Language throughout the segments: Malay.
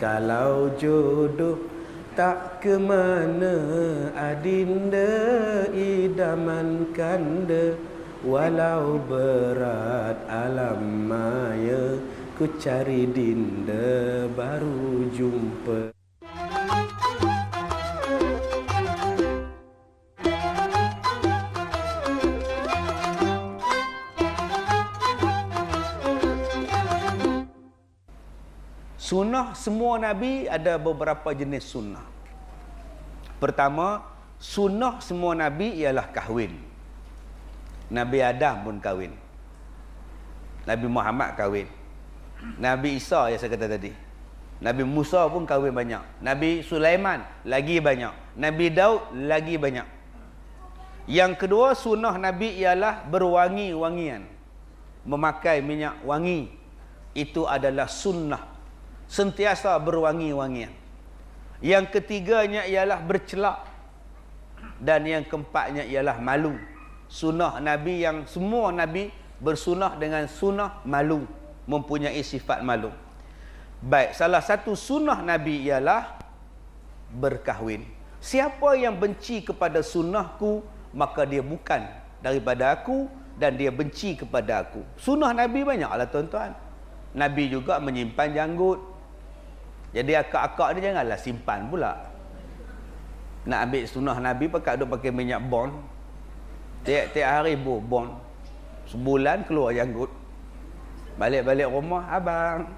Kalau jodoh tak ke mana adinda idaman kanda, walau berat alam maya ku cari dinda baru jumpa. Sunnah semua Nabi ada beberapa jenis sunnah. Pertama, sunnah semua Nabi ialah kahwin. Nabi Adam pun kahwin. Nabi Muhammad kahwin. Nabi Isa yang saya kata tadi. Nabi Musa pun kahwin banyak. Nabi Sulaiman lagi banyak. Nabi Daud lagi banyak. Yang kedua, sunnah Nabi ialah berwangi-wangian. Memakai minyak wangi. Itu adalah sunnah. Sentiasa berwangi-wangian. Yang ketiganya ialah bercelak. Dan yang keempatnya ialah malu. Sunnah Nabi yang semua Nabi bersunnah dengan sunnah malu. Mempunyai sifat malu. Baik, salah satu sunnah Nabi ialah berkahwin. Siapa yang benci kepada sunnahku, maka dia bukan daripada aku dan dia benci kepada aku. Sunnah Nabi banyaklah tuan-tuan. Nabi juga menyimpan janggut. Jadi akak-akak ni janganlah simpan pula. Nak ambil sunnah Nabi pakai minyak bon. Tiap-tiap hari bon. Sebulan keluar janggut. Balik-balik rumah, abang.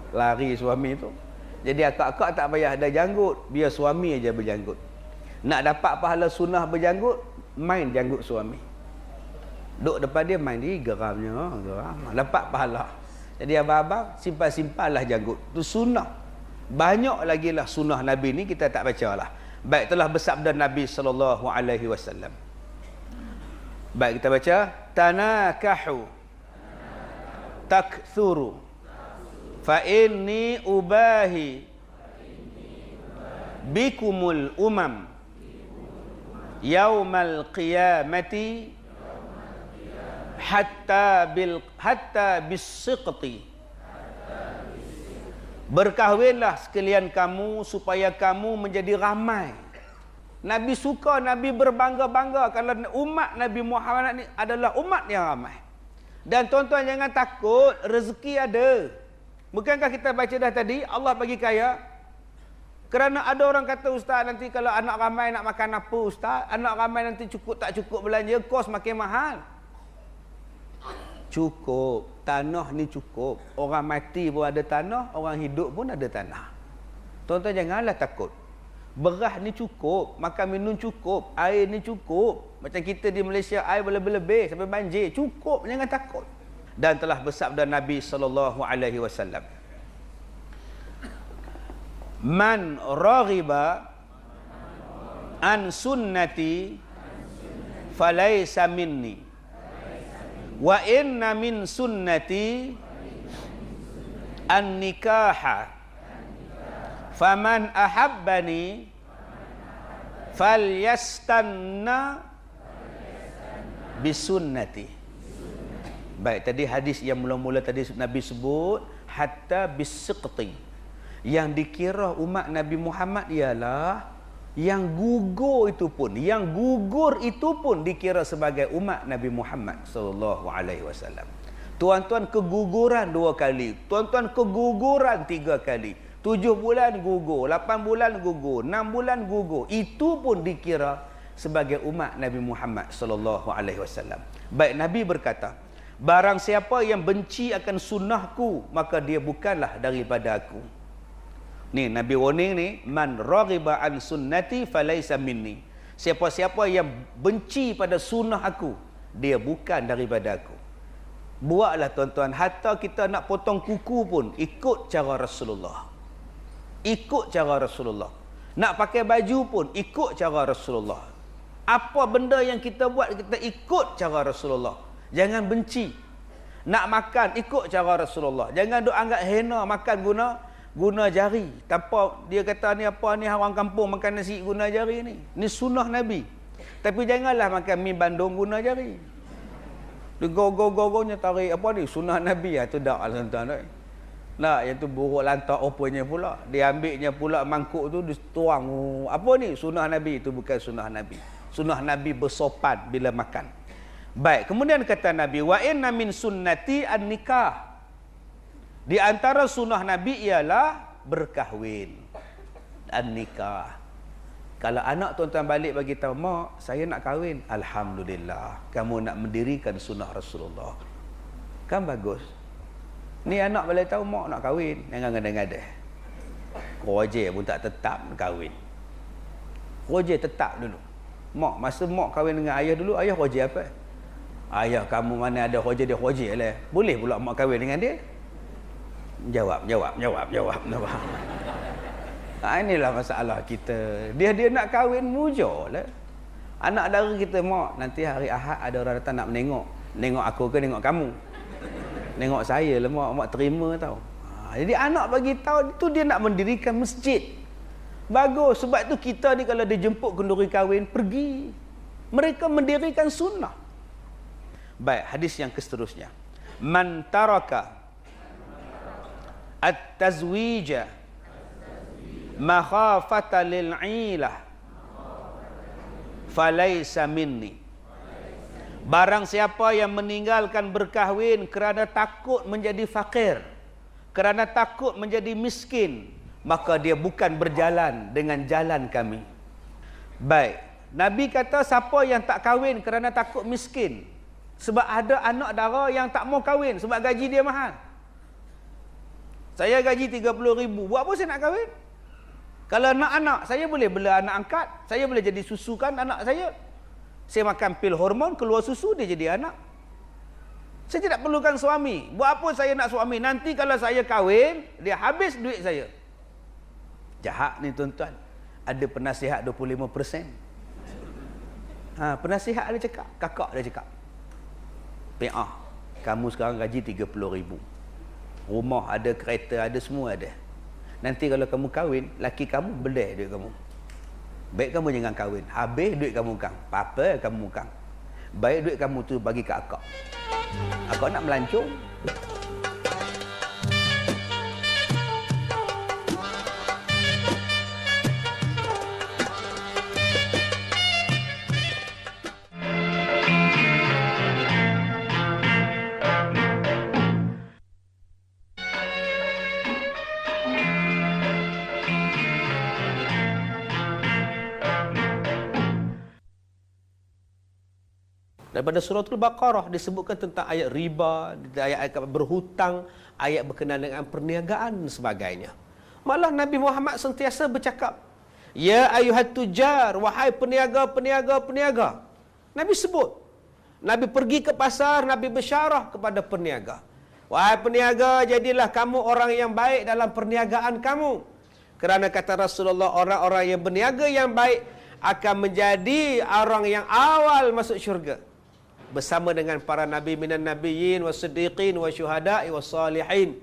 Lari suami tu. Jadi akak-akak tak payah ada janggut. Biar suami aja berjanggut. Nak dapat pahala sunnah berjanggut, main janggut suami. Duk depan dia main dia geramnya. Dapat pahala. Jadi abang-abang simpan-simpanlah janggut. Itu sunnah. Banyak lagi lah sunnah Nabi ni kita tak baca lah. Baik, telah bersabda Nabi SAW. Baik, kita baca. Tanakahu takthuru fa inni ubahi bikumul umam yaumal qiyamati hatta bis-siqti. Berkahwinlah sekalian kamu supaya kamu menjadi ramai. Nabi suka, Nabi berbangga-bangga kalau umat Nabi Muhammad ni adalah umat yang ramai. Dan tuan-tuan jangan takut, rezeki ada. Bukankah kita baca dah tadi Allah bagi kaya? Kerana ada orang kata, ustaz, nanti kalau anak ramai nak makan apa ustaz? Anak ramai nanti cukup tak cukup belanja, kos makin mahal. Cukup. Tanah ni cukup. Orang mati pun ada tanah, orang hidup pun ada tanah. Tuan-tuan janganlah takut. Beras ni cukup, makan minum cukup, air ni cukup. Macam kita di Malaysia air berlebih-lebih sampai banjir. Cukup, jangan takut. Dan telah bersabda Nabi SAW. Man raghiba an sunnati falaysa minni. Wa inna min sunnati an-nikaha faman ahabbani falyastanna bisunnati. Baik, tadi hadis yang mula-mula tadi Nabi sebut hatta bis-siqti. Yang dikira umat Nabi Muhammad ialah yang gugur itu pun dikira sebagai umat Nabi Muhammad sallallahu alaihi wasallam. Tuan-tuan keguguran 2 kali, tuan-tuan keguguran 3 kali. 7 bulan gugur, 8 bulan gugur, 6 bulan gugur. Itu pun dikira sebagai umat Nabi Muhammad sallallahu alaihi wasallam. Baik, Nabi berkata, barang siapa yang benci akan sunnahku, maka dia bukanlah daripada aku. Ni Nabi warning ni, man raghiba an sunnati falaysa minni. Siapa-siapa yang benci pada sunnah aku, dia bukan daripada aku. Buatlah tuan-tuan, hatta kita nak potong kuku pun ikut cara Rasulullah. Ikut cara Rasulullah. Nak pakai baju pun ikut cara Rasulullah. Apa benda yang kita buat, kita ikut cara Rasulullah. Jangan benci. Nak makan ikut cara Rasulullah. Jangan duk anggap hina makan guna Guna jari. Tanpa dia kata ni apa ni, orang kampung makan nasi guna jari ni. Ni sunnah Nabi. Tapi janganlah makan mi bandung guna jari. Dia go-go-go-nya tarik apa ni, sunnah Nabi lah. Tu dak lah tuan-tuan. Nah, yang tu buruk lantak opanya pula. Dia ambilnya pula mangkuk tu, dia tuang. Apa ni? Sunnah Nabi. Itu bukan sunnah Nabi. Sunnah Nabi bersopan bila makan. Baik, kemudian kata Nabi, wa inna min sunnati an-nikah. Di antara sunnah Nabi ialah berkahwin. An-nikah. Kalau anak tuan-tuan balik bagi tahu, mak, saya nak kahwin. Alhamdulillah, kamu nak mendirikan sunnah Rasulullah. Kan bagus. Ni anak balik tahu, mak nak kahwin. Jangan ngada-ngada. Roger pun tak tetap kahwin. Roger tetap dulu. Mak, masa mak kahwin dengan ayah dulu, ayah Roger apa? Ayah kamu mana ada Roger, dia Roger lah. Boleh pula mak kahwin dengan dia? Jawab. Inilah masalah kita. Dia nak kahwin mujur lah. Anak dara kita, mak, nanti hari Ahad ada orang datang nak menengok. Nengok aku ke nengok kamu? Nengok saya lah, mak terima tau. Jadi anak bagi tahu itu dia nak mendirikan masjid. Bagus, sebab tu kita ni kalau dijemput kenduri kahwin, pergi. Mereka mendirikan sunnah. Baik, hadis yang seterusnya. Man taraka at-tazwija makhafata lil'ilah falaysa minni. Barang siapa yang meninggalkan berkahwin kerana takut menjadi fakir, kerana takut menjadi miskin, maka dia bukan berjalan dengan jalan kami. Baik, Nabi kata siapa yang tak kahwin kerana takut miskin. Sebab ada anak dara yang tak mau kahwin sebab gaji dia mahal. Saya gaji 30,000. Buat apa saya nak kahwin? Kalau nak anak, saya boleh bela anak angkat. Saya boleh jadi susukan anak saya. Saya makan pil hormon, keluar susu, dia jadi anak. Saya tidak perlukan suami. Buat apa saya nak suami? Nanti kalau saya kahwin, dia habis duit saya. Jahat ni tuan-tuan. Ada penasihat 25%. Penasihat dia cakap, kakak dia cakap, PA, kamu sekarang gaji 30,000. Rumah ada, kereta ada, semua ada. Nanti kalau kamu kahwin, laki kamu belah duit kamu. Baik kamu jangan kahwin. Habis duit kamu kang. Apa kamu kang. Baik duit kamu tu bagi ke akak. Akak nak melancong. Daripada suratul Baqarah disebutkan tentang ayat riba, ayat berhutang, ayat berkenaan dengan perniagaan dan sebagainya. Malah Nabi Muhammad sentiasa bercakap, ya ayuhat tujar, wahai peniaga. Nabi sebut. Nabi pergi ke pasar, Nabi bersyarah kepada peniaga. Wahai peniaga, jadilah kamu orang yang baik dalam perniagaan kamu. Kerana kata Rasulullah, orang-orang yang berniaga yang baik akan menjadi orang yang awal masuk syurga. Bersama dengan para nabi minan nabiyyin wasiddiqin wasyuhada'i wassalihin.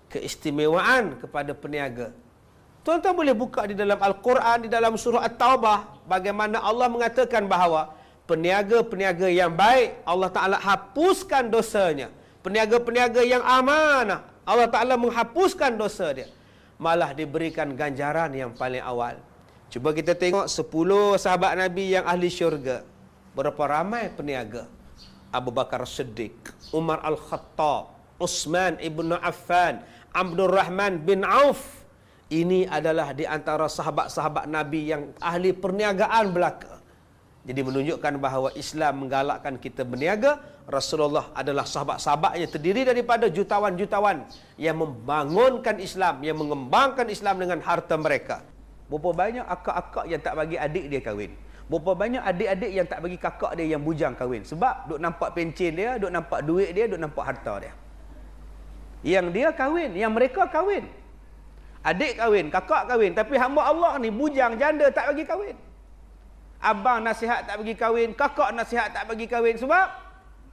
Keistimewaan kepada peniaga. Tuan-tuan boleh buka di dalam Al-Quran, di dalam surah At-Taubah, bagaimana Allah mengatakan bahawa peniaga-peniaga yang baik, Allah Ta'ala hapuskan dosanya. Peniaga-peniaga yang amanah, Allah Ta'ala menghapuskan dosa dia. Malah diberikan ganjaran yang paling awal. Cuba kita tengok 10 sahabat Nabi yang ahli syurga. Berapa ramai peniaga. Abu Bakar Siddiq, Umar Al-Khattab, Uthman Ibn Affan, Abdul Rahman bin Auf. Ini adalah di antara sahabat-sahabat Nabi yang ahli perniagaan belaka. Jadi menunjukkan bahawa Islam menggalakkan kita berniaga. Rasulullah adalah sahabat-sahabatnya terdiri daripada jutawan-jutawan yang membangunkan Islam, yang mengembangkan Islam dengan harta mereka. Berapa banyak akak-akak yang tak bagi adik dia kahwin. Berapa banyak adik-adik yang tak bagi kakak dia yang bujang kahwin. Sebab duk nampak pencen dia, duk nampak duit dia, duk nampak harta dia. Yang dia kahwin, yang mereka kahwin. Adik kahwin, kakak kahwin. Tapi hamba Allah ni bujang, janda tak bagi kahwin. Abang nasihat tak bagi kahwin, kakak nasihat tak bagi kahwin. Sebab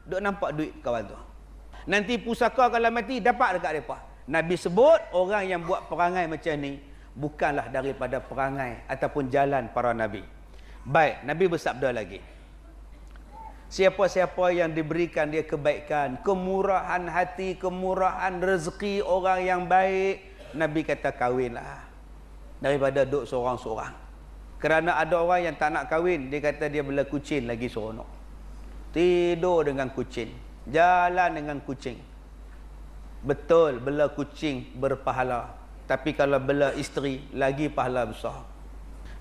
duk nampak duit kawan tu. Nanti pusaka kalau mati dapat dekat mereka. Nabi sebut orang yang buat perangai macam ni bukanlah daripada perangai ataupun jalan para Nabi. Baik, Nabi bersabda lagi. Siapa-siapa yang diberikan dia kebaikan, kemurahan hati, kemurahan rezeki, orang yang baik, Nabi kata kahwinlah. Daripada duduk seorang-seorang. Kerana ada orang yang tak nak kahwin, dia kata dia bela kucing lagi seronok. Tidur dengan kucing, jalan dengan kucing. Betul, bela kucing berpahala. Tapi kalau bela isteri, lagi pahala besar.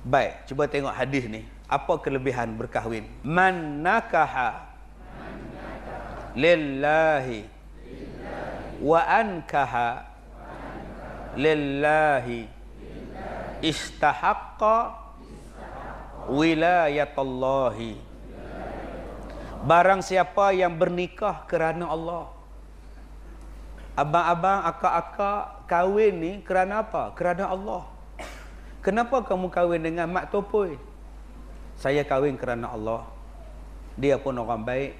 Baik, cuba tengok hadis ni. Apa kelebihan berkahwin? Man nakaha lillahi wa ankaha lillahi istahaqqa wilayatallahi. Barang siapa yang bernikah kerana Allah. Abang-abang, akak-akak kahwin ni kerana apa? Kerana Allah. Kenapa kamu kahwin dengan mak topoi? Saya kahwin kerana Allah. Dia pun orang baik.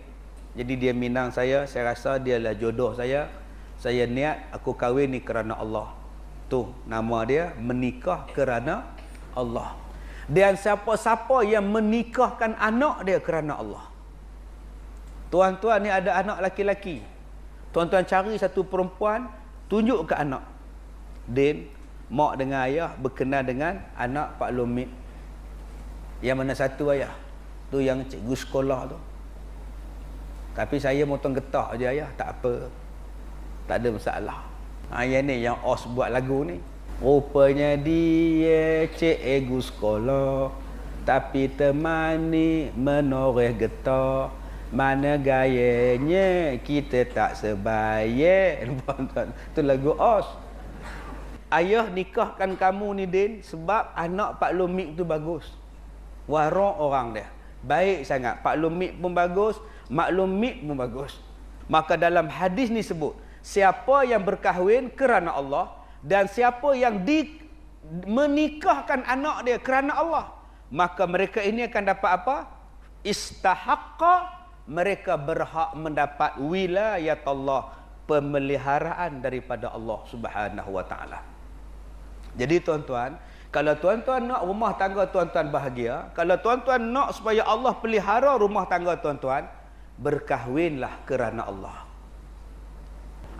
Jadi dia minang saya rasa dialah jodoh saya. Saya niat aku kahwin ni kerana Allah. Tu nama dia menikah kerana Allah. Dan siapa-siapa yang menikahkan anak dia kerana Allah. Tuan-tuan ni ada anak laki-laki. Tuan-tuan cari satu perempuan, tunjuk ke anak. Din, mak dengan ayah berkenal dengan anak Pak Lomit. Yang mana satu ayah? Tu yang cikgu sekolah tu. Tapi saya motong getah je ayah, tak apa. Tak ada masalah. Yang ni yang Os buat lagu ni. Rupanya dia cikgu sekolah, tapi temani menoreh getah. Mana gayanya kita tak sebaya. Tu lagu Os. Ayah nikahkan kamu ni Din sebab anak Pak Lomik tu bagus. Warok orang dia baik sangat. Pak Lomik pun bagus, Mak Lomik pun bagus. Maka dalam hadis ni sebut, siapa yang berkahwin kerana Allah dan siapa yang menikahkan anak dia kerana Allah, maka mereka ini akan dapat apa? Istahaqqa, mereka berhak mendapat wilayat Allah, pemeliharaan daripada Allah Subhanahu wa taala. Jadi tuan-tuan, kalau tuan-tuan nak rumah tangga tuan-tuan bahagia, kalau tuan-tuan nak supaya Allah pelihara rumah tangga tuan-tuan, berkahwinlah kerana Allah.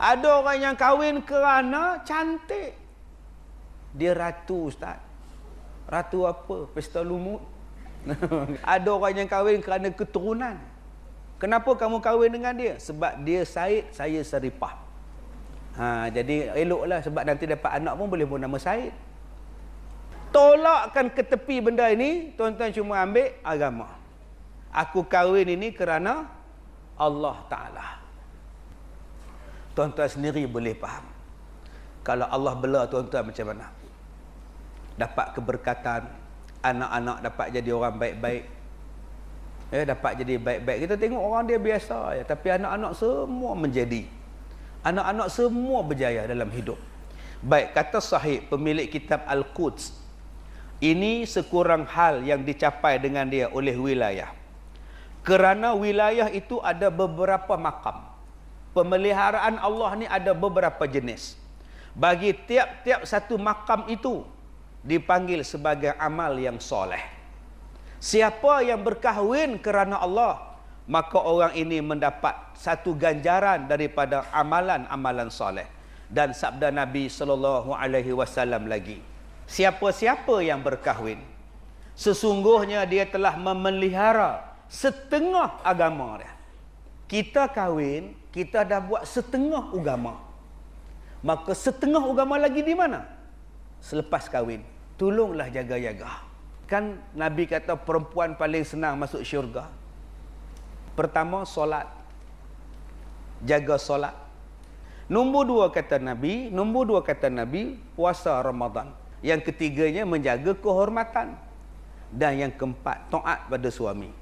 Ada orang yang kahwin kerana cantik. Dia ratu, ustaz. Ratu apa? Pesta lumut. Ada orang yang kahwin kerana keturunan. Kenapa kamu kahwin dengan dia? Sebab dia Said, saya Saripah. Jadi eloklah sebab nanti dapat anak pun boleh pun nama Said. Tolakkan ke tepi benda ini, tuan-tuan cuma ambil agama. Aku kahwin ini kerana Allah Ta'ala. Tuan-tuan sendiri boleh faham. Kalau Allah bela tuan-tuan macam mana? Dapat keberkatan, anak-anak dapat jadi orang baik-baik. Dapat jadi baik-baik. Kita tengok orang dia biasa, tapi anak-anak semua menjadi. Anak-anak semua berjaya dalam hidup. Baik, kata Sahih, pemilik kitab Al-Quds, ini sekurang hal yang dicapai dengan dia oleh wilayah. Kerana wilayah itu ada beberapa makam. Pemeliharaan Allah ni ada beberapa jenis. Bagi tiap-tiap satu makam itu dipanggil sebagai amal yang soleh. Siapa yang berkahwin kerana Allah, maka orang ini mendapat satu ganjaran daripada amalan-amalan soleh. Dan sabda Nabi SAW lagi, siapa-siapa yang berkahwin, sesungguhnya dia telah memelihara setengah agama dia. Kita kahwin, kita dah buat setengah agama. Maka setengah agama lagi di mana? Selepas kahwin, tolonglah jaga-jaga. Kan Nabi kata perempuan paling senang masuk syurga. Pertama, solat. Jaga solat. Nombor dua kata Nabi, puasa Ramadan. Yang ketiganya, menjaga kehormatan. Dan yang keempat, taat pada suami.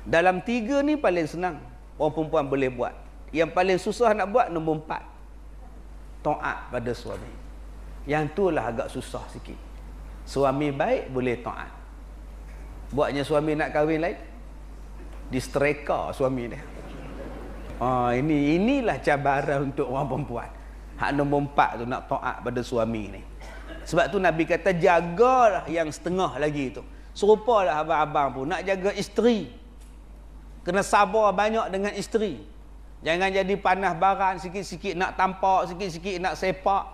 Dalam tiga ni paling senang. Orang perempuan boleh buat. Yang paling susah nak buat, nombor 4. Taat pada suami. Yang tu lah agak susah sikit. Suami baik, boleh taat. Buatnya suami nak kahwin lain, distreka suami dia. Inilah cabaran untuk orang perempuan. Hak nombor 4 tu nak taat pada suami ni. Sebab tu Nabi kata jagalah yang setengah lagi tu. Serupalah abang-abang pun nak jaga isteri. Kena sabar banyak dengan isteri. Jangan jadi panas baran, sikit-sikit nak tampak, sikit-sikit nak sepak.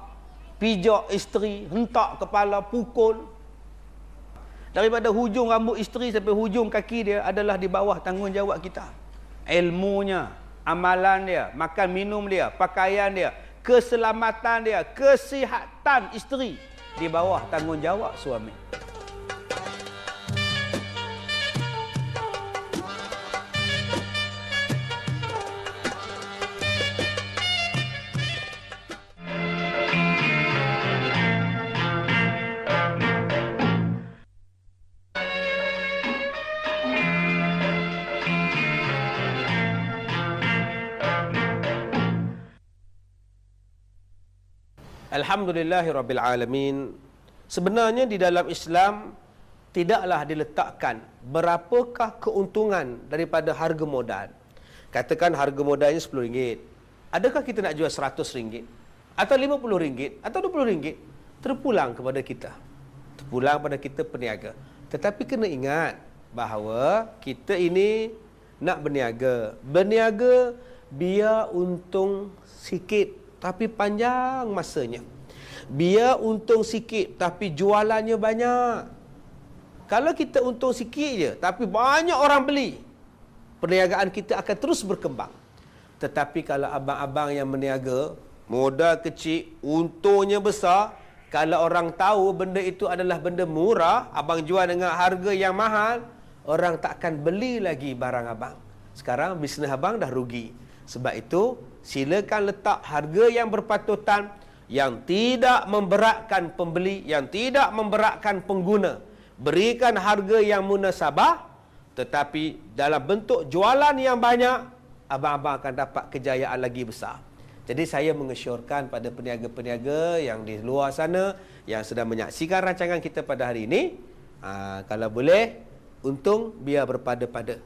Pijak isteri, hentak kepala, pukul. Daripada hujung rambut isteri sampai hujung kaki dia adalah di bawah tanggungjawab kita. Ilmunya, amalan dia, makan minum dia, pakaian dia, keselamatan dia, kesihatan isteri di bawah tanggungjawab suami. Alhamdulillahirrabbilalamin. Sebenarnya di dalam Islam tidaklah diletakkan berapakah keuntungan daripada harga modal. Katakan harga modalnya RM10. Adakah kita nak jual RM100 atau RM50 atau RM20? Terpulang kepada kita. Terpulang pada kita peniaga. Tetapi kena ingat bahawa kita ini nak berniaga. Berniaga biar untung sikit tapi panjang masanya. Biar untung sikit tapi jualannya banyak. Kalau kita untung sikit je tapi banyak orang beli, perniagaan kita akan terus berkembang. Tetapi kalau abang-abang yang berniaga, modal kecil, untungnya besar, kalau orang tahu benda itu adalah benda murah, abang jual dengan harga yang mahal, orang tak akan beli lagi barang abang. Sekarang bisnes abang dah rugi. Sebab itu, silakan letak harga yang berpatutan, yang tidak memberatkan pembeli, yang tidak memberatkan pengguna. Berikan harga yang munasabah, tetapi dalam bentuk jualan yang banyak, abang-abang akan dapat kejayaan lagi besar. Jadi saya mengesyorkan pada peniaga-peniaga yang di luar sana, yang sedang menyaksikan rancangan kita pada hari ini, kalau boleh, untung biar berpada-pada.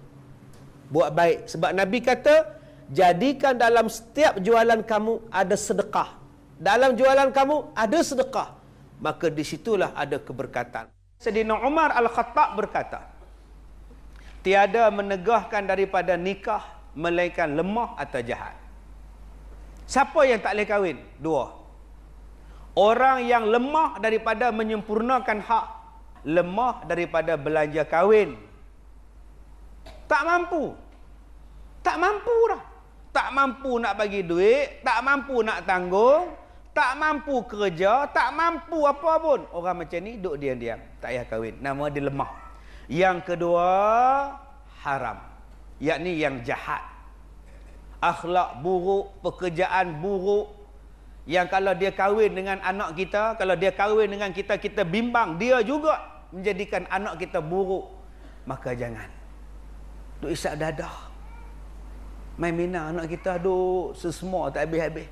Buat baik. Sebab Nabi kata, jadikan dalam setiap jualan kamu ada sedekah. Dalam jualan kamu ada sedekah. Maka disitulah ada keberkatan. Sayyidina Umar Al-Khattab berkata, tiada menegahkan daripada nikah melainkan lemah atau jahat. Siapa yang tak boleh kahwin? Dua. Orang yang lemah daripada menyempurnakan hak. Lemah daripada belanja kahwin. Tak mampu. Tak mampu dah. Tak mampu nak bagi duit, tak mampu nak tanggung, tak mampu kerja, tak mampu apa pun. Orang macam ni duduk diam-diam, tak payah kahwin. Nama dia lemah. Yang kedua, haram. Yakni yang jahat. Akhlak buruk, pekerjaan buruk. Yang kalau dia kahwin dengan anak kita, kalau dia kahwin dengan kita, kita bimbang. Dia juga menjadikan anak kita buruk. Maka jangan. Duk isap dadah. Main mina anak kita duk sesemua tak habis-habis.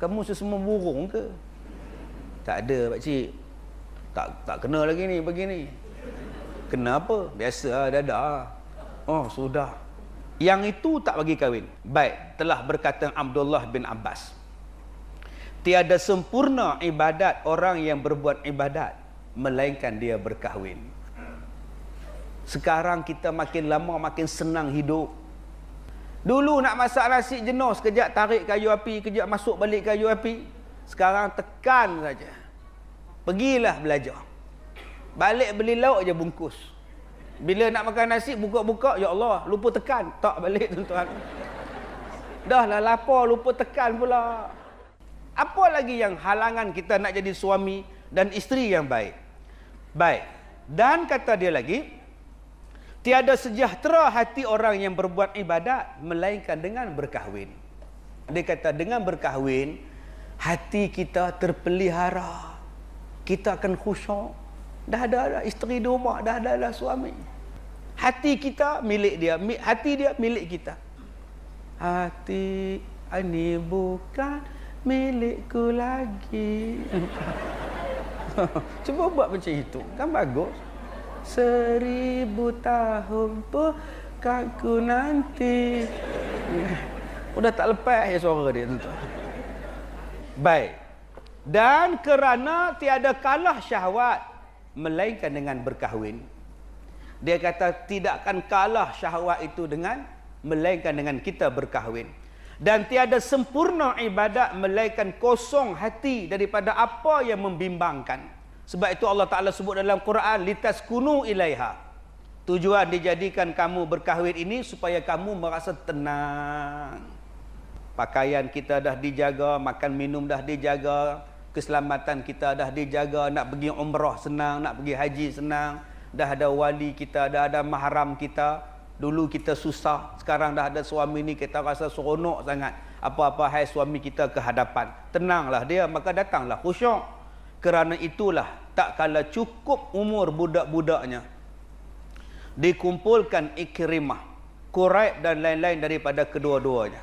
Kamu sesemua burung ke? Tak ada pakcik. Tak kena lagi ni begini. Kenapa? Biasa dadah. Oh sudah. Yang itu tak bagi kahwin. Baik, telah berkata Abdullah bin Abbas, tiada sempurna ibadat orang yang berbuat ibadat melainkan dia berkahwin. Sekarang kita makin lama makin senang hidup. Dulu nak masak nasi jenuh, sekejap tarik kayu api, kejap masuk balik kayu api. Sekarang tekan saja. Pergilah belajar. Balik beli lauk je bungkus. Bila nak makan nasi, buka-buka, ya Allah, lupa tekan. Tak balik tuan-tuan. Dah lah lapar, lupa tekan pula. Apa lagi yang halangan kita nak jadi suami dan isteri yang baik? Baik. Dan kata dia lagi, tiada sejahtera hati orang yang berbuat ibadat melainkan dengan berkahwin. Dia kata dengan berkahwin, hati kita terpelihara. Kita akan khusyuk. Dah ada isteri di rumah, dah ada suami. Hati kita milik dia, hati dia milik kita. Hati ini bukan milikku lagi. Cuba buat macam itu, kan bagus. 1000 tahun pun kakku nanti. Udah tak lepas ya suara dia tuan-tuan. Baik. Dan kerana tiada kalah syahwat melainkan dengan berkahwin. Dia kata tidak akan kalah syahwat itu dengan melainkan dengan kita berkahwin. Dan tiada sempurna ibadat melainkan kosong hati daripada apa yang membimbangkan. Sebab itu Allah Ta'ala sebut dalam Quran, litaskunu ilaiha. Tujuan dijadikan kamu berkahwin ini supaya kamu merasa tenang. Pakaian kita dah dijaga, makan minum dah dijaga, keselamatan kita dah dijaga, nak pergi umrah senang, nak pergi haji senang, dah ada wali kita, dah ada mahram kita. Dulu kita susah, sekarang dah ada suami ni kita rasa seronok sangat. Apa-apa hai suami kita ke hadapan, tenanglah dia, maka datanglah khusyuk. Kerana itulah tak kala cukup umur budak-budaknya dikumpulkan Ikrimah, Quraib dan lain-lain daripada kedua-duanya.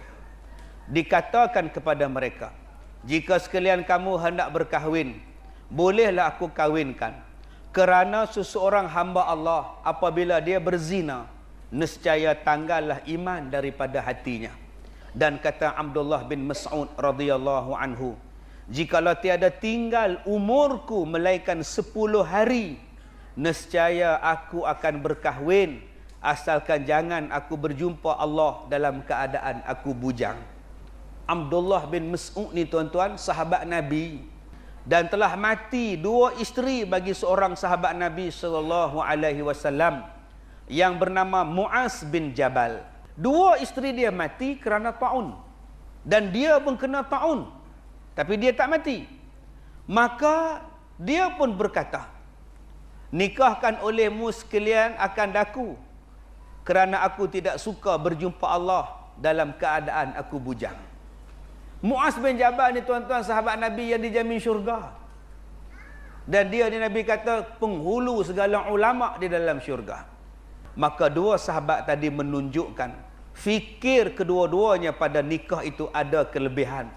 Dikatakan kepada mereka, jika sekalian kamu hendak berkahwin, bolehlah aku kahwinkan. Kerana seseorang hamba Allah apabila dia berzina, nescaya tanggallah iman daripada hatinya. Dan kata Abdullah bin Mas'ud radhiyallahu anhu, jikalau tiada tinggal umurku melainkan 10 hari, nescaya aku akan berkahwin, asalkan jangan aku berjumpa Allah dalam keadaan aku bujang. Abdullah bin Mas'ud ni tuan-tuan sahabat Nabi, dan telah mati 2 isteri bagi seorang sahabat Nabi SAW yang bernama Muaz bin Jabal. 2 isteri dia mati kerana taun, dan dia pun kena taun, tapi dia tak mati. Maka dia pun berkata, nikahkan olehmu sekalian akan daku, kerana aku tidak suka berjumpa Allah dalam keadaan aku bujang. Muaz bin Jabal ni tuan-tuan sahabat Nabi yang dijamin syurga. Dan dia ni Nabi kata penghulu segala ulama di dalam syurga. Maka 2 sahabat tadi menunjukkan fikir kedua-duanya pada nikah itu ada kelebihan.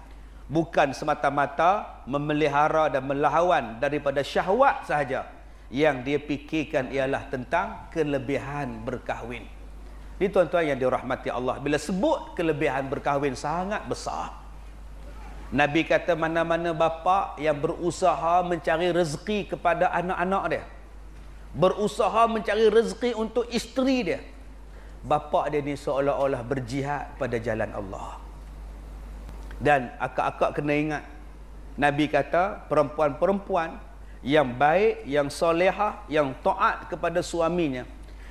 Bukan semata-mata memelihara dan melawan daripada syahwat sahaja. Yang dia fikirkan ialah tentang kelebihan berkahwin. Ini tuan-tuan yang dirahmati Allah, bila sebut kelebihan berkahwin sangat besar. Nabi kata mana-mana bapa yang berusaha mencari rezeki kepada anak-anak dia, berusaha mencari rezeki untuk isteri dia, bapa dia ni seolah-olah berjihad pada jalan Allah. Dan akak-akak kena ingat, Nabi kata perempuan-perempuan yang baik, yang solehah, yang taat kepada suaminya,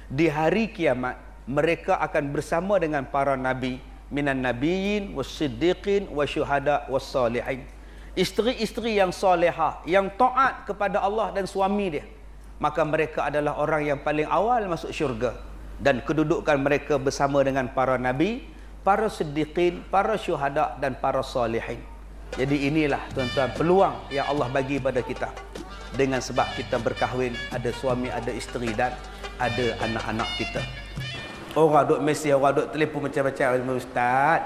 di hari kiamat mereka akan bersama dengan para nabi, minan nabiyyin was-siddiqin wasyuhada was-salihin. Isteri-isteri yang solehah, yang taat kepada Allah dan suami dia, maka mereka adalah orang yang paling awal masuk syurga. Dan kedudukan mereka bersama dengan para nabi, para siddiqin, para syuhada dan para salihin. Jadi inilah tuan-tuan peluang yang Allah bagi pada kita. Dengan sebab kita berkahwin, ada suami, ada isteri dan ada anak-anak kita. Orang duk mesej, orang duk telefon macam-macam, ustaz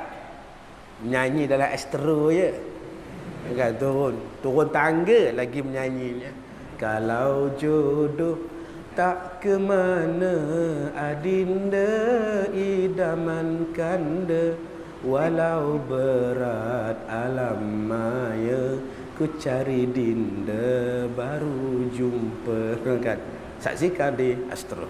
menyanyi dalam astro je kan, turun tangga lagi menyanyinya. Kalau jodoh tak ke mana adinda idaman kanda, walau berat alam maya ku cari dinda baru jumpa kan. Saksikan di astro.